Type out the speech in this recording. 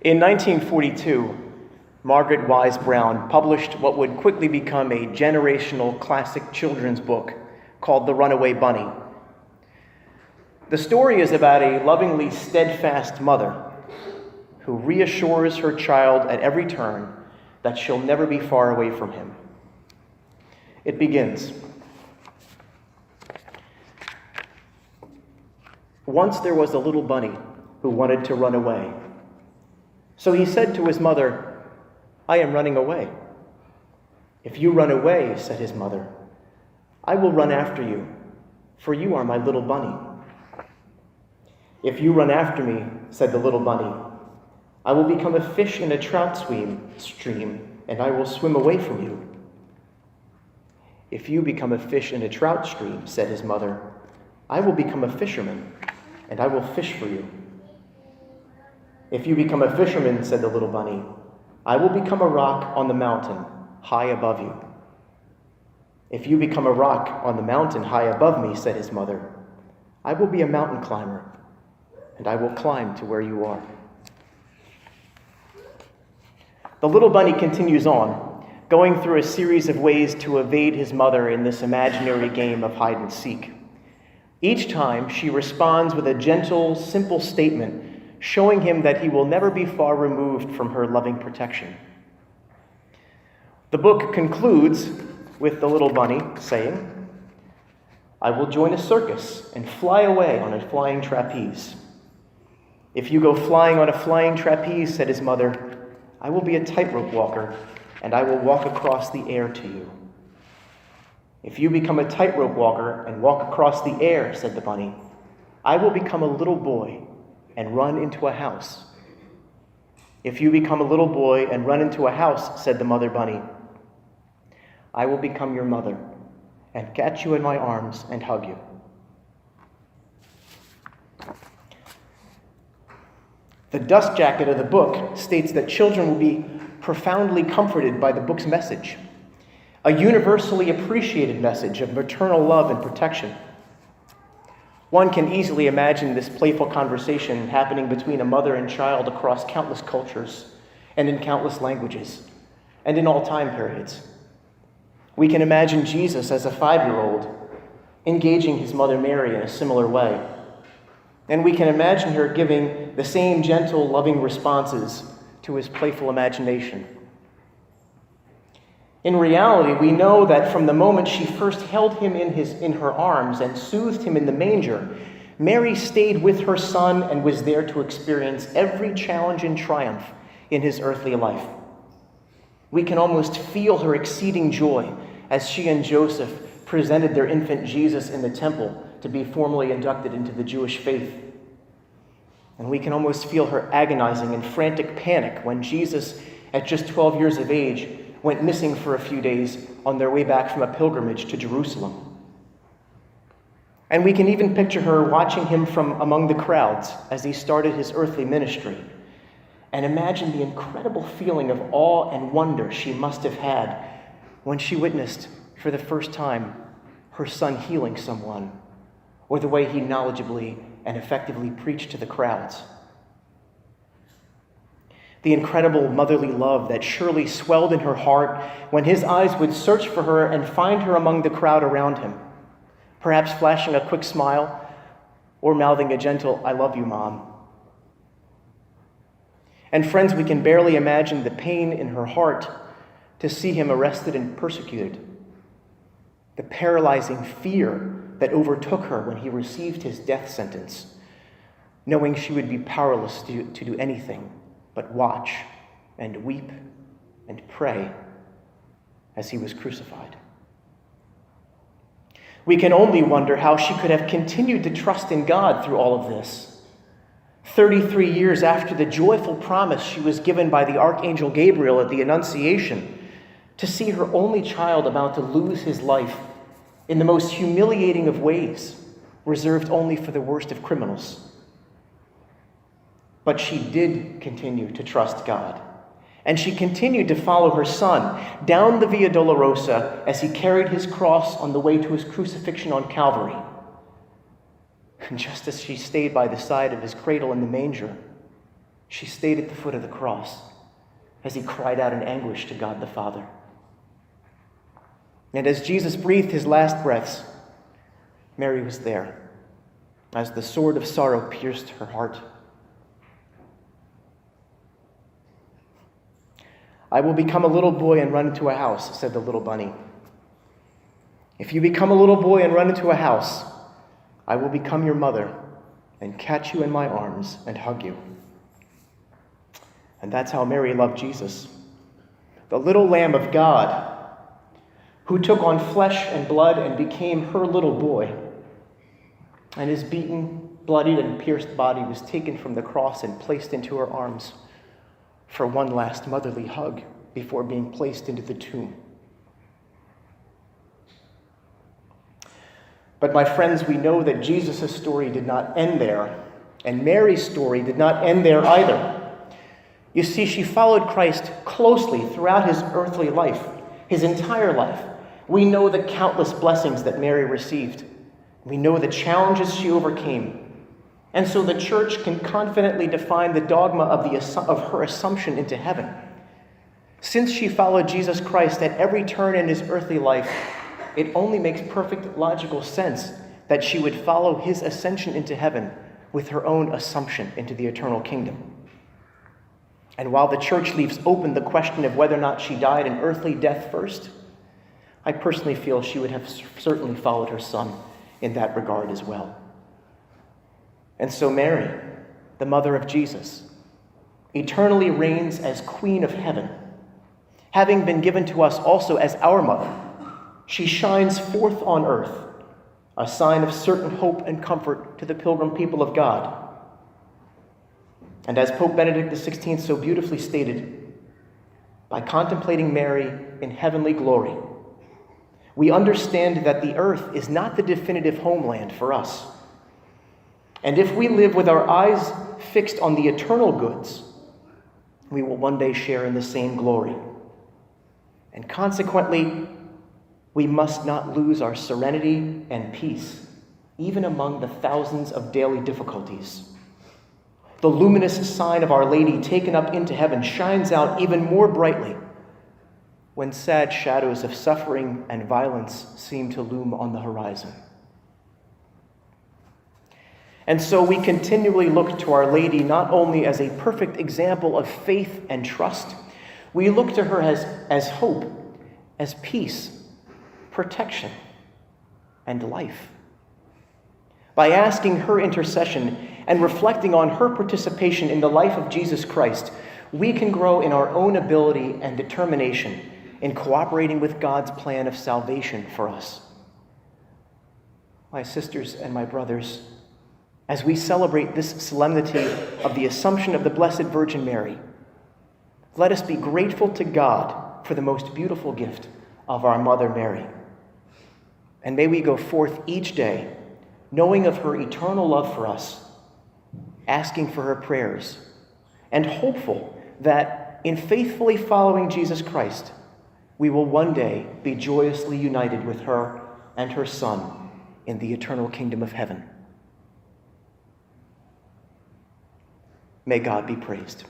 In 1942, Margaret Wise Brown published what would quickly become a generational classic children's book called The Runaway Bunny. The story is about a lovingly steadfast mother who reassures her child at every turn that she'll never be far away from him. It begins. Once there was a little bunny who wanted to run away. So he said to his mother, "I am running away." "If you run away," said his mother, "I will run after you, for you are my little bunny." "If you run after me," said the little bunny, "I will become a fish in a trout stream, and I will swim away from you." "If you become a fish in a trout stream," said his mother, "I will become a fisherman, and I will fish for you." "If you become a fisherman," said the little bunny, "I will become a rock on the mountain, high above you." "If you become a rock on the mountain high above me," said his mother, "I will be a mountain climber, and I will climb to where you are." The little bunny continues on, going through a series of ways to evade his mother in this imaginary game of hide and seek. Each time, she responds with a gentle, simple statement, showing him that he will never be far removed from her loving protection. The book concludes with the little bunny saying, "I will join a circus and fly away on a flying trapeze." "If you go flying on a flying trapeze," said his mother, "I will be a tightrope walker, and I will walk across the air to you." "If you become a tightrope walker and walk across the air," said the bunny, "I will become a little boy and run into a house." "If you become a little boy and run into a house," said the mother bunny, "I will become your mother and catch you in my arms and hug you." The dust jacket of the book states that children will be profoundly comforted by the book's message, a universally appreciated message of maternal love and protection. One can easily imagine this playful conversation happening between a mother and child across countless cultures and in countless languages and in all time periods. We can imagine Jesus as a 5-year-old engaging his mother Mary in a similar way. And we can imagine her giving the same gentle, loving responses to his playful imagination. In reality, we know that from the moment she first held him in her arms and soothed him in the manger, Mary stayed with her son and was there to experience every challenge and triumph in his earthly life. We can almost feel her exceeding joy as she and Joseph presented their infant Jesus in the temple to be formally inducted into the Jewish faith. And we can almost feel her agonizing and frantic panic when Jesus, at just 12 years of age, went missing for a few days on their way back from a pilgrimage to Jerusalem. And we can even picture her watching him from among the crowds as he started his earthly ministry, and imagine the incredible feeling of awe and wonder she must have had when she witnessed for the first time her son healing someone, or the way he knowledgeably and effectively preached to the crowds. The incredible motherly love that surely swelled in her heart when his eyes would search for her and find her among the crowd around him, perhaps flashing a quick smile or mouthing a gentle, "I love you, Mom." And friends, we can barely imagine the pain in her heart to see him arrested and persecuted, the paralyzing fear that overtook her when he received his death sentence, knowing she would be powerless to do anything but watch and weep and pray as he was crucified. We can only wonder how she could have continued to trust in God through all of this. 33 years after the joyful promise she was given by the Archangel Gabriel at the Annunciation, to see her only child about to lose his life in the most humiliating of ways, reserved only for the worst of criminals. But she did continue to trust God, and she continued to follow her son down the Via Dolorosa as he carried his cross on the way to his crucifixion on Calvary. And just as she stayed by the side of his cradle in the manger, She stayed at the foot of the cross as he cried out in anguish to God the Father. And as Jesus breathed his last breaths, Mary was there as the sword of sorrow pierced her heart. "I will become a little boy and run into a house," said the little bunny. "If you become a little boy and run into a house, I will become your mother and catch you in my arms and hug you." And that's how Mary loved Jesus, the little Lamb of God, who took on flesh and blood and became her little boy. And his beaten, bloodied, and pierced body was taken from the cross and placed into her arms for one last motherly hug before being placed into the tomb. But my friends, we know that Jesus' story did not end there, and Mary's story did not end there either. You see, she followed Christ closely throughout his earthly life, his entire life. We know the countless blessings that Mary received. We know the challenges she overcame. And so the church can confidently define the dogma of her assumption into heaven. Since she followed Jesus Christ at every turn in his earthly life, it only makes perfect logical sense that she would follow his ascension into heaven with her own assumption into the eternal kingdom. And while the church leaves open the question of whether or not she died an earthly death first, I personally feel she would have certainly followed her son in that regard as well. And so Mary, the mother of Jesus, eternally reigns as Queen of Heaven. Having been given to us also as our mother, she shines forth on earth, a sign of certain hope and comfort to the pilgrim people of God. And as Pope Benedict XVI so beautifully stated, by contemplating Mary in heavenly glory, we understand that the earth is not the definitive homeland for us. And if we live with our eyes fixed on the eternal goods, we will one day share in the same glory. And consequently, we must not lose our serenity and peace, even among the thousands of daily difficulties. The luminous sign of Our Lady taken up into heaven shines out even more brightly when sad shadows of suffering and violence seem to loom on the horizon. And so we continually look to Our Lady not only as a perfect example of faith and trust, we look to her as hope, as peace, protection, and life. By asking her intercession and reflecting on her participation in the life of Jesus Christ, we can grow in our own ability and determination in cooperating with God's plan of salvation for us. My sisters and my brothers, as we celebrate this solemnity of the Assumption of the Blessed Virgin Mary, let us be grateful to God for the most beautiful gift of our Mother Mary. And may we go forth each day knowing of her eternal love for us, asking for her prayers, and hopeful that in faithfully following Jesus Christ, we will one day be joyously united with her and her Son in the eternal kingdom of heaven. May God be praised.